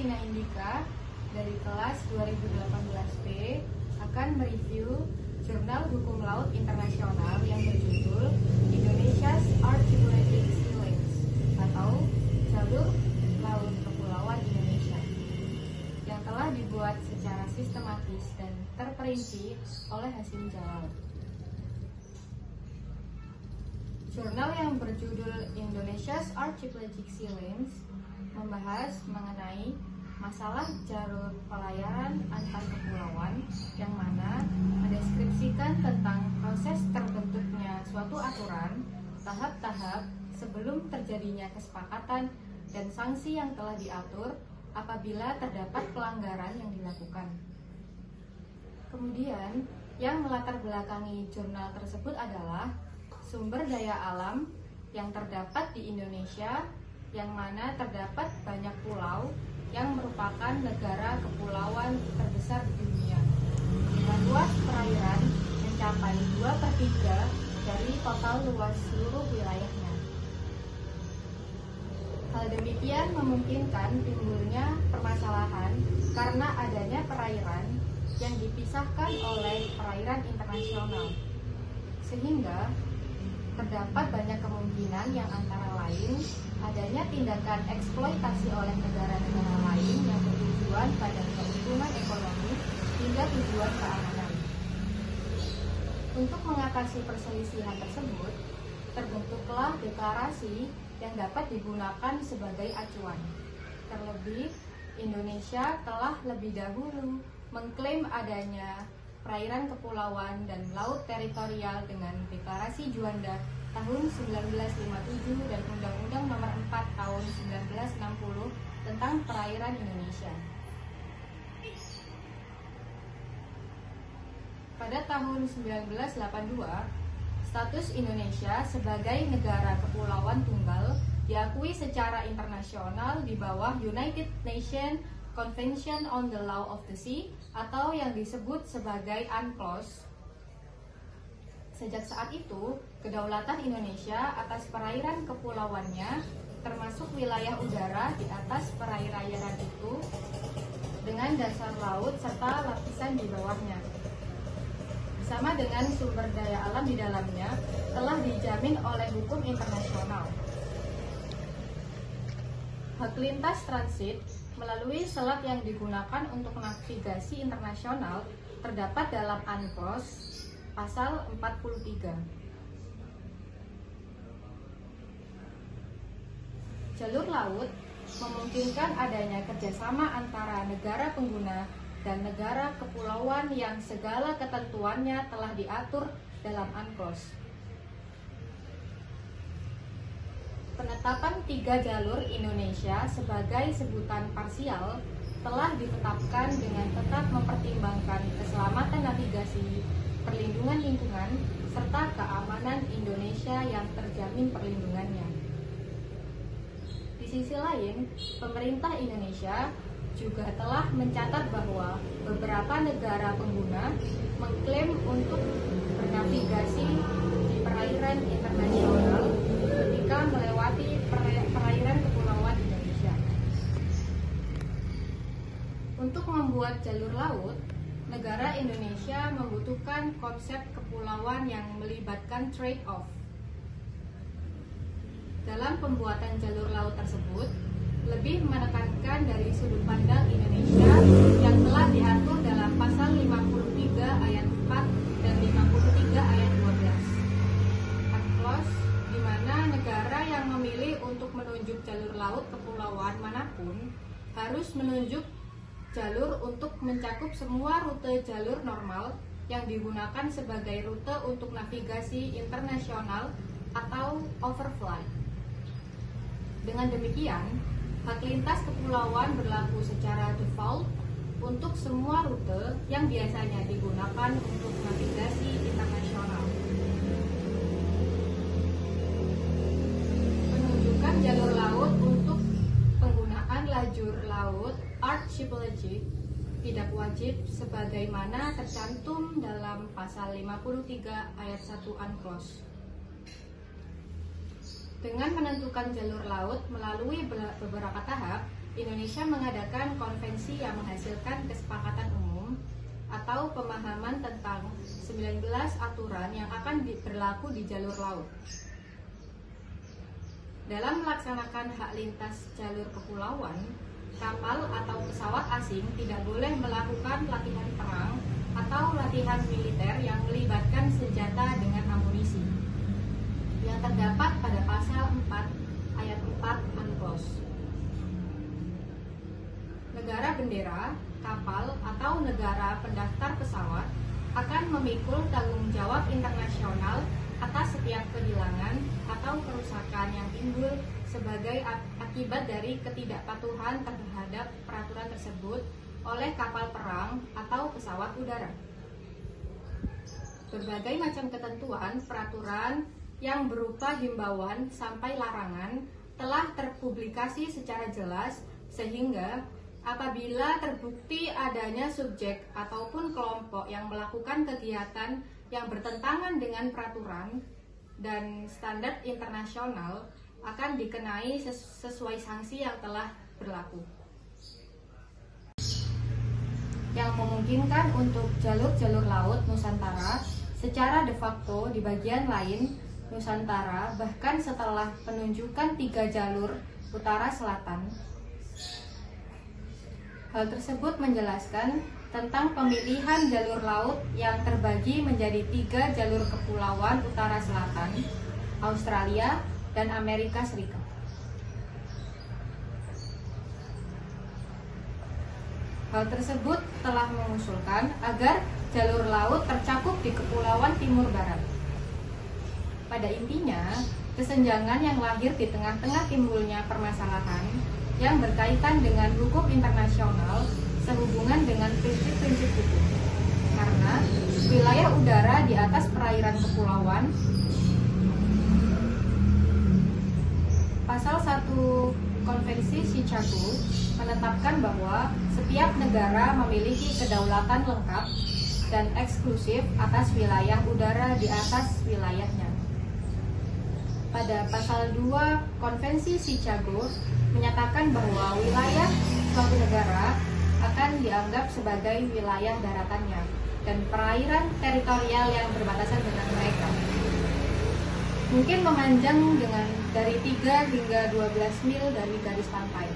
Ina Indika dari kelas 2018B akan mereview jurnal hukum laut internasional yang berjudul Indonesia's Archipelagic Sea Lanes atau Jalur Laut Kepulauan Indonesia yang telah dibuat secara sistematis dan terperinci oleh Hasim Jalal. Jurnal yang berjudul Indonesia's Archipelagic Sea Lanes membahas mengenai masalah jalur pelayaran antar kepulauan yang mana mendeskripsikan tentang proses terbentuknya suatu aturan, tahap-tahap sebelum terjadinya kesepakatan dan sanksi yang telah diatur apabila terdapat pelanggaran yang dilakukan. Kemudian, yang melatar belakangi jurnal tersebut adalah sumber daya alam yang terdapat di Indonesia, yang mana terdapat banyak pulau yang merupakan negara kepulauan terbesar di dunia dengan luas perairan mencapai 2/3 dari total luas seluruh wilayahnya. Hal demikian memungkinkan timbulnya permasalahan karena adanya perairan yang dipisahkan oleh perairan internasional, sehingga terdapat banyak kemungkinan yang antara lain adanya tindakan eksploitasi oleh negara-negara lain yang bertujuan pada keuntungan ekonomi hingga tujuan keamanan. Untuk mengatasi perselisihan tersebut, terbentuklah deklarasi yang dapat digunakan sebagai acuan. Terlebih, Indonesia telah lebih dahulu mengklaim adanya perairan kepulauan dan laut teritorial dengan Deklarasi Juanda tahun 1957 dan Undang-Undang Nomor 4 tahun 1960 tentang perairan Indonesia. Pada tahun 1982, status Indonesia sebagai negara kepulauan tunggal diakui secara internasional di bawah United Nations Convention on the Law of the Sea atau yang disebut sebagai UNCLOS. Sejak saat itu, kedaulatan Indonesia atas perairan kepulauannya, termasuk wilayah udara di atas perairan itu, dengan dasar laut serta lapisan di bawahnya, bersama dengan sumber daya alam di dalamnya, telah dijamin oleh hukum internasional. Hak lintas transit melalui selat yang digunakan untuk navigasi internasional terdapat dalam UNCLOS pasal 43. Jalur laut memungkinkan adanya kerjasama antara negara pengguna dan negara kepulauan yang segala ketentuannya telah diatur dalam UNCLOS. Penetapan 3 jalur Indonesia sebagai sebutan parsial telah ditetapkan dengan tetap mempertimbangkan keselamatan navigasi, perlindungan lingkungan, serta keamanan Indonesia yang terjamin perlindungannya. Di sisi lain, pemerintah Indonesia juga telah mencatat bahwa beberapa negara pengguna mengklaim untuk bernavigasi di perairan internasional ketika melewati perairan kepulauan Indonesia. Untuk membuat jalur laut, negara Indonesia membutuhkan konsep kepulauan yang melibatkan trade-off. Dalam pembuatan jalur laut tersebut, lebih menekankan dari sudut pandang Indonesia yang telah diatur dalam pasal 53 ayat 4 dan 53 ayat 12. UNCLOS, di mana negara yang memilih untuk menunjuk jalur laut kepulauan manapun harus menunjuk jalur untuk mencakup semua rute jalur normal yang digunakan sebagai rute untuk navigasi internasional atau overflight. Dengan demikian, hak lintas kepulauan berlaku secara default untuk semua rute yang biasanya digunakan untuk navigasi internasional. Penunjukan jalur laut untuk penggunaan lajur laut archipelagic tidak wajib sebagaimana tercantum dalam pasal 53 ayat 1 UNCLOS. Dengan menentukan jalur laut melalui beberapa tahap, Indonesia mengadakan konvensi yang menghasilkan kesepakatan umum atau pemahaman tentang 19 aturan yang akan berlaku di jalur laut. Dalam melaksanakan hak lintas jalur kepulauan, kapal atau pesawat asing tidak boleh melakukan latihan perang atau latihan militer yang melibatkan senjata dengan amunisi yang terdapat pada pasal 4 ayat 4 UNCLOS. Negara bendera, kapal, atau negara pendaftar pesawat akan memikul tanggung jawab internasional atas setiap kehilangan atau kerusakan yang timbul sebagai akibat dari ketidakpatuhan terhadap peraturan tersebut oleh kapal perang atau pesawat udara. Berbagai macam ketentuan peraturan yang berupa himbauan sampai larangan telah terpublikasi secara jelas sehingga apabila terbukti adanya subjek ataupun kelompok yang melakukan kegiatan yang bertentangan dengan peraturan dan standar internasional akan dikenai sesuai sanksi yang telah berlaku. Yang memungkinkan untuk jalur-jalur laut Nusantara secara de facto di bagian lain Nusantara bahkan setelah penunjukan 3 jalur utara selatan. Hal tersebut menjelaskan tentang pemilihan jalur laut yang terbagi menjadi 3 jalur kepulauan utara selatan, Australia, dan Amerika Serikat. Hal tersebut telah mengusulkan agar jalur laut tercakup di Kepulauan Timur Barat. Pada intinya, kesenjangan yang lahir di tengah-tengah timbulnya permasalahan yang berkaitan dengan hukum internasional sehubungan dengan prinsip-prinsip hukum. Karena wilayah udara di atas perairan kepulauan, Pasal 1 Konvensi Chicago menetapkan bahwa setiap negara memiliki kedaulatan lengkap dan eksklusif atas wilayah udara di atas wilayahnya. Pada pasal 2 Konvensi Chicago menyatakan bahwa wilayah suatu negara akan dianggap sebagai wilayah daratannya dan perairan teritorial yang berbatasan dengan mereka. Mungkin memanjang dari 3 hingga 12 mil dari garis pantai.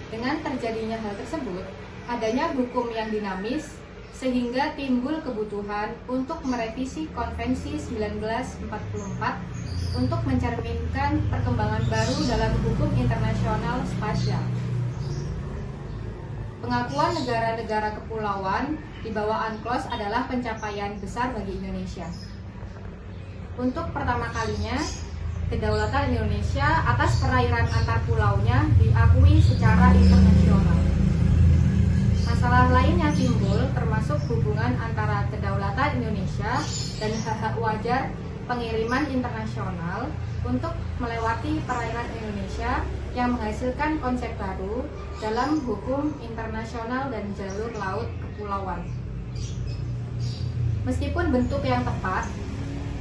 Dengan terjadinya hal tersebut, adanya hukum yang dinamis sehingga timbul kebutuhan untuk merevisi Konvensi 1944 untuk mencerminkan perkembangan baru dalam hukum internasional spasial. Pengakuan negara-negara kepulauan di bawah UNCLOS adalah pencapaian besar bagi Indonesia. Untuk pertama kalinya, kedaulatan Indonesia atas perairan antar pulaunya diakui secara internasional. Masalah lain yang timbul termasuk hubungan antara kedaulatan Indonesia dan hak-hak wajar pengiriman internasional untuk melewati perairan Indonesia yang menghasilkan konsep baru dalam hukum internasional dan jalur laut kepulauan. Meskipun bentuk yang tepat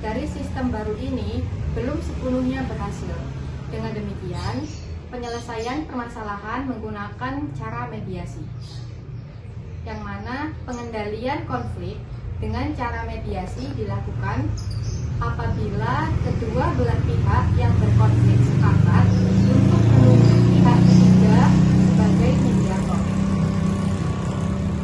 dari sistem baru ini belum sepenuhnya berhasil. Dengan demikian, penyelesaian permasalahan menggunakan cara mediasi, yang mana pengendalian konflik dengan cara mediasi dilakukan apabila kedua belah pihak yang berkonflik sepakat untuk menunjuk pihak ketiga sebagai mediator.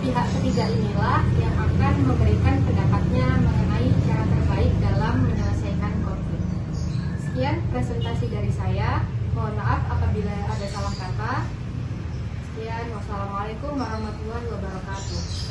Pihak ketiga inilah yang akan memberikan pendapatnya mengenai cara terbaik dalam menyelesaikan konflik. Sekian presentasi dari saya. Mohon maaf apabila ada salah kata. Sekian, wassalamualaikum warahmatullahi wabarakatuh.